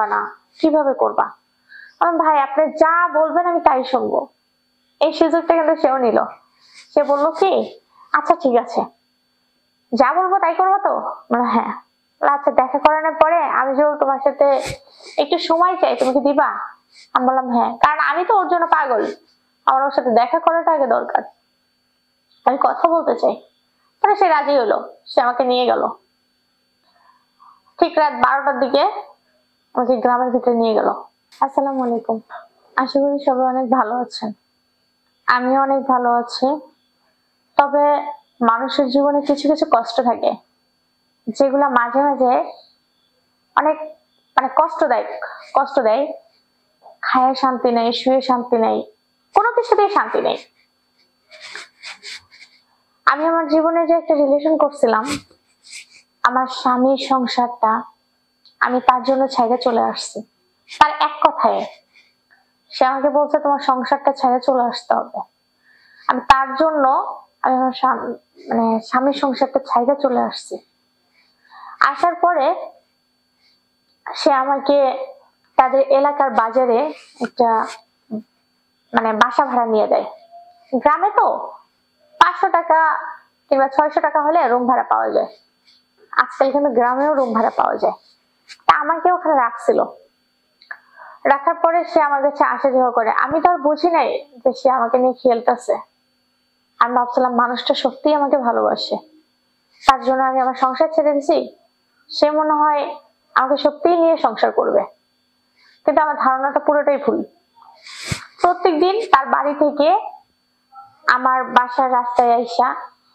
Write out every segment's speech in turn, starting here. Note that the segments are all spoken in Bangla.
না, কিভাবে করবা? আমি ভাই আপনি যা বলবেন আমি তাই শুনবো। এই সুযোগটা কিন্তু সেও নিল। সে বলল কি আচ্ছা ঠিক আছে, যা বলবো তাই করবো তো? মানে হ্যাঁ। আচ্ছা দেখা করানোর পরে আমি যে তোমার সাথে একটু সময় চাই, তুমি কি দিবা? আমি বললাম হ্যাঁ, কারণ আমি তো ওর জন্য পাগল, আমার ওর সাথে দেখা করাটা আগে দরকার, আমি কথা বলতে চাই। মানে সে রাজি হলো, সে আমাকে নিয়ে গেল ঠিক রাত 12টার দিকে, আমাকে গ্রামের ভিতরে নিয়ে গেল। আসসালামু আলাইকুম, আশা করি সবাই অনেক ভালো আছেন। আমিও অনেক ভালো আছি। তবে মানুষের জীবনে কিছু কিছু কষ্ট থাকে, যেগুলা মাঝে মাঝে অনেক মানে কষ্ট দেয়। খায়ে শান্তি নেই, শুয়ে শান্তি নেই, কোনো কিছুতেই শান্তি নেই। আমি আমার জীবনে যে একটা রিলেশন করছিলাম, আমার স্বামীর সংসারটা আমি তার জন্য ছেড়ে চলে আসছি। তার এক কথায় সে আমাকে বলছে তোমার সংসারটা ছেড়ে চলে আসতে হবে। আমি তার জন্য আমি আমার স্বামীর সংসারটা ছেড়ে চলে আসছি। আসার পরে সে আমাকে তাদের এলাকার বাজারে একটা বাসা ভাড়া নিয়ে দেয়। গ্রামে তো 500 টাকা কিংবা 600 টাকা হলে রুম ভাড়া পাওয়া যায়। আজকাল কিন্তু গ্রামেও রুম ভাড়া পাওয়া যায়। তা আমাকে ওখানে রাখছিল। রাখার পরে সে আমার কাছে আসা যাওয়া করে। আমি তো আর বুঝি নাই যে সে আমাকে নিয়ে খেলতেছে। আমি ভাবছিলাম মানুষটা সত্যিই আমাকে ভালোবাসে, তার জন্য আমি আমার সংসার ছেড়ে দিছি। সে মনে হয় আমাকে সত্যিই নিয়ে সংসার করবে, কিন্তু আমার ধারণাটা পুরোটাই ভুল। প্রত্যেকদিন তার বাড়ি থেকে আমার বাসার রাস্তায় আইসা,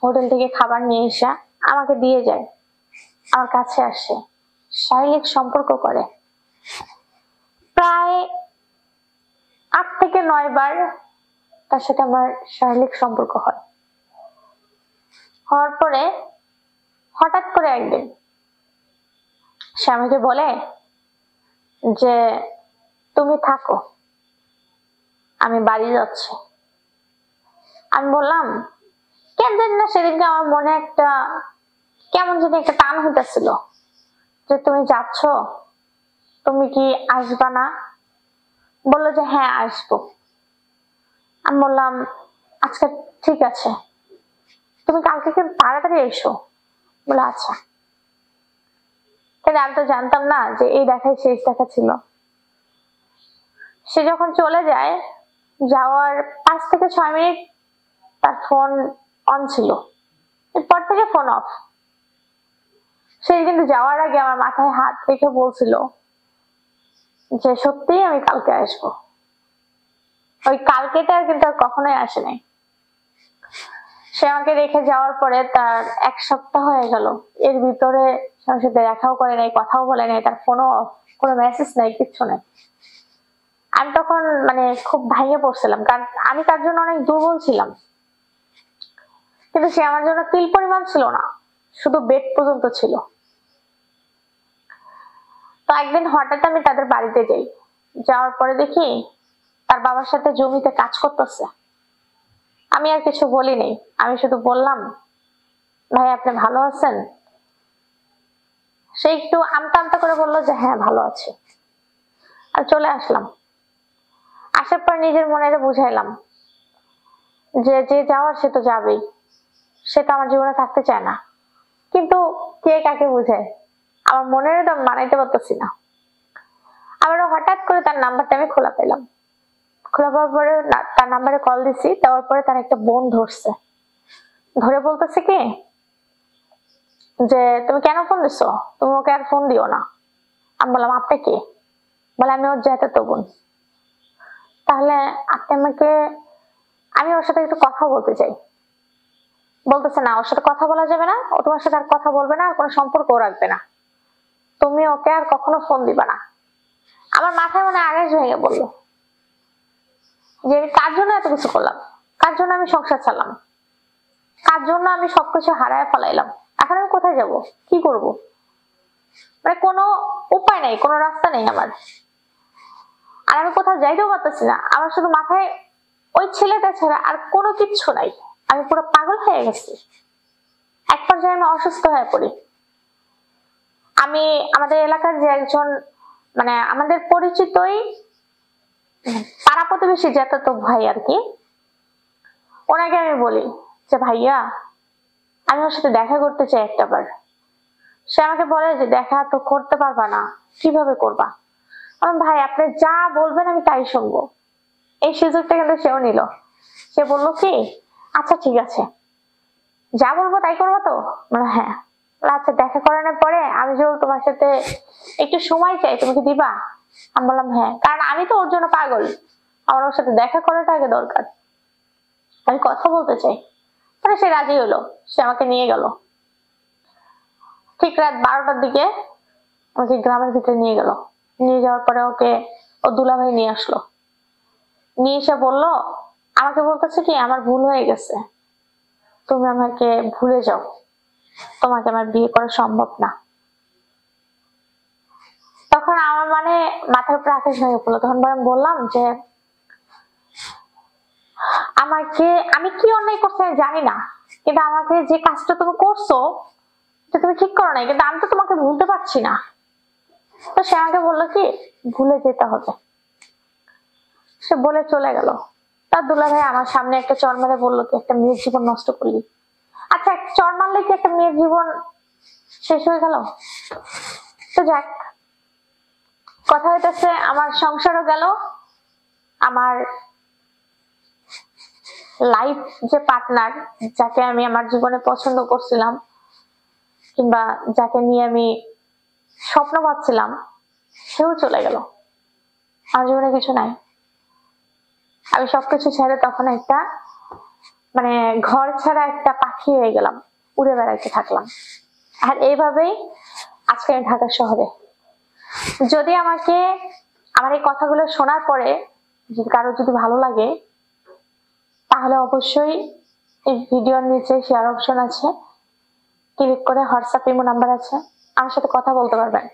হোটেল থেকে খাবার নিয়ে এসা আমাকে দিয়ে যায়, আমার কাছে আসে, শারীরিক সম্পর্ক করে। প্রায় 8 থেকে 9 বার তার সাথে আমার শারীরিক সম্পর্ক হয়। হওয়ার পরে হঠাৎ করে একদিন সে আমাকে বলে যে তুমি থাকো, আমি বাড়ি যাচ্ছি। আমি বললাম কেন জানি না সেদিনকে আমার মনে একটা কেমন জানি একটা টান হইতেছিল যে তুমি যাচ্ছ, তুমি কি আসবা না? বললো যে হ্যাঁ আসবো। আমি বললাম আজকে ঠিক আছে, তুমি কালকে কিন্তু তাড়াতাড়ি এসো। বলে আচ্ছা। কিন্তু আমি তো জানতাম না যে এই দেখাই শেষ দেখা ছিল। সে যখন চলে যায়, যাওয়ার 5 থেকে 6 মিনিট তার ফোন অন ছিল, এরপর থেকে ফোন অফ। সে কিন্তু যাওয়ার আগে আমার মাথায় হাত রেখে বলছিল যে সত্যিই আমি কালকে আসবো। ওই কালকেটা কিন্তু আর কখনোই আসে নাই। সে আমাকে রেখে যাওয়ার পরে তার 1 সপ্তাহ হয়ে গেল। এর ভিতরে আমার সাথে দেখাও করে নাই, কথাও বলে নাই, তার ফোনও অফ, কোনো মেসেজ নাই, কিচ্ছু নাই। আমি তখন খুব ভেঙে পড়ছিলাম, কারণ আমি তার জন্য অনেক দুর্বল ছিলাম। কিন্তু সে আমার জন্য তিল পরিমাণ ছিল না, শুধু বেড পর্যন্ত ছিল। তো একদিন হঠাৎ আমি তাদের বাড়িতে যাই। যাওয়ার পরে দেখি তার বাবার সাথে জমিতে কাজ করতেছে। আমি আর কিছু বলি নাই, আমি শুধু বললাম ভাই আপনি ভালো আছেন? সে একটু আমতা আমতা করে বললো যে হ্যাঁ ভালো আছি। আর চলে আসলাম। আসার পর নিজের মনে বুঝাইলাম যে যে যাওয়ার সে তো যাবেই, সে তো আমার জীবনে থাকতে চায় না। কিন্তু কে কাকে বুঝায়, আমার মনের দাম মানাইতে পারতেছি না। আবারও হঠাৎ করে তার নাম্বারটা আমি খোলা পেলাম। খোলা পাওয়ার পরে তার নাম্বারে কল দিছি, দেওয়ার পরে তার একটা বোন ধরছে, ধরে বলতেছে কি যে তুমি কেন ফোন দিছো, তুমি ওকে আর ফোন দিও না। আমি বললাম আপনি কে? বলে আমি ওর জ্যাঠাতো বোন। তাহলে আপনি আমাকে, আমি ওর সাথে একটু কথা বলতে চাই। বলতেছে না ওর সাথে কথা বলা যাবে না, ও তোমার সাথে আর কথা বলবে না, আর কোনো সম্পর্কও রাখবে না, তুমি ওকে আর কখনো ফোন দিবা না। আমার মাথায় আগে ভেঙে বললো যে আমি কার জন্য এত কিছু করলাম, কার জন্য আমি সংসার চালাম, কার জন্য আমি সবকিছু হারায় ফেলাইলাম। এখন আমি কোথায় যাব, কি করব? কোনো উপায় নাই, কোনো রাস্তা নেই আমার। আর আমি কোথাও যাইতেও পারতেছি না। আমার শুধু মাথায় ওই ছেলেটা ছাড়া আর কোনো কিচ্ছু নাই। আমি পুরো পাগল হয়ে গেছি। এক পর্যায়ে আমি অসুস্থ হয়ে পড়ি। আমি আমাদের এলাকার যে একজন মানে আমাদের পরিচিতই, পাড়া প্রতিবেশী যেত তো ভাই আর কি। ওনাকে আমি বলি যে ভাইয়া আমি ওর সাথে দেখা করতে চাই একটাবার। সে আমাকে বলে যে দেখা তো করতে পারবা না, কিভাবে করবা? আমি ভাই আপনি যা বলবেন আমি তাই শুনবো। এই সুযোগটা কিন্তু সেও নিল। সে বললো কি আচ্ছা ঠিক আছে, যা বলবো তাই করবো তো? হ্যাঁ। আচ্ছা দেখা করানোর পরে আমি যদি তোমার সাথে একটু সময় চাই, তুমি কি দিবা? আমি বললাম হ্যাঁ, কারণ আমি তো ওর জন্য পাগল, আমার ওর সাথে দেখা করাটা আগে দরকার, আমি কথা বলতে চাই। পরে সে রাজি হলো, সে আমাকে নিয়ে গেল। ঠিক রাত 12টার দিকে আমাকে গ্রামের ভিতরে নিয়ে গেল। নিয়ে যাওয়ার পরে ওকে ও দুলাভাই নিয়ে আসলো। নিয়ে এসে বললো, আমাকে বলতেছে কি আমার ভুল হয়ে গেছে, তুমি আমাকে ভুলে যাও, তোমাকে আমার বিয়ে করা সম্ভব না। তখন আমার মানে মাথার উপর আকাশ ভেঙে পড়লো। তখন আমি বললাম যে আমাকে, আমি কি অন্যায় করছি আমি জানি না, কিন্তু আমাকে যে কাজটা তুমি করছো তুমি ঠিক করো নাই, কিন্তু আমি তো তোমাকে ভুলতে পারছি না। তো সে আমাকে বললো কি ভুলে যেতে হবে। সে বলে চলে গেল। তার দুলাভাই আমার সামনে একটা চড় মেরে বললো কি একটা মেয়ের জীবন নষ্ট করলি। আচ্ছা একটা চড় মারলে কি একটা মেয়ের জীবন শেষ হয়ে গেল? তো যাক, কথা হইতেছে আমার সংসারও গেল, আমার লাইফ যে পার্টনার, যাকে আমি আমার জীবনে পছন্দ করছিলাম কিংবা যাকে নিয়ে আমি স্বপ্ন পাচ্ছিলাম, সেও চলে গেল। আমার জীবনে কিছু নাই। আমি সবকিছু ছেড়ে তখন একটা মানে ঘর ছাড়া একটা পাখি হয়ে গেলাম, উড়ে বেড়াইতে থাকলাম। আর এইভাবেই আজকে আমি ঢাকা শহরে। যদি আমাকে আমার এই কথাগুলো শোনার পরে যদি কারো যদি ভালো লাগে, তাহলে অবশ্যই এই ভিডিওর নিচে শেয়ার অপশন আছে, ক্লিক করে হোয়াটসঅ্যাপ ইমো নাম্বার আছে, আমার সাথে কথা বলতে পারবেন।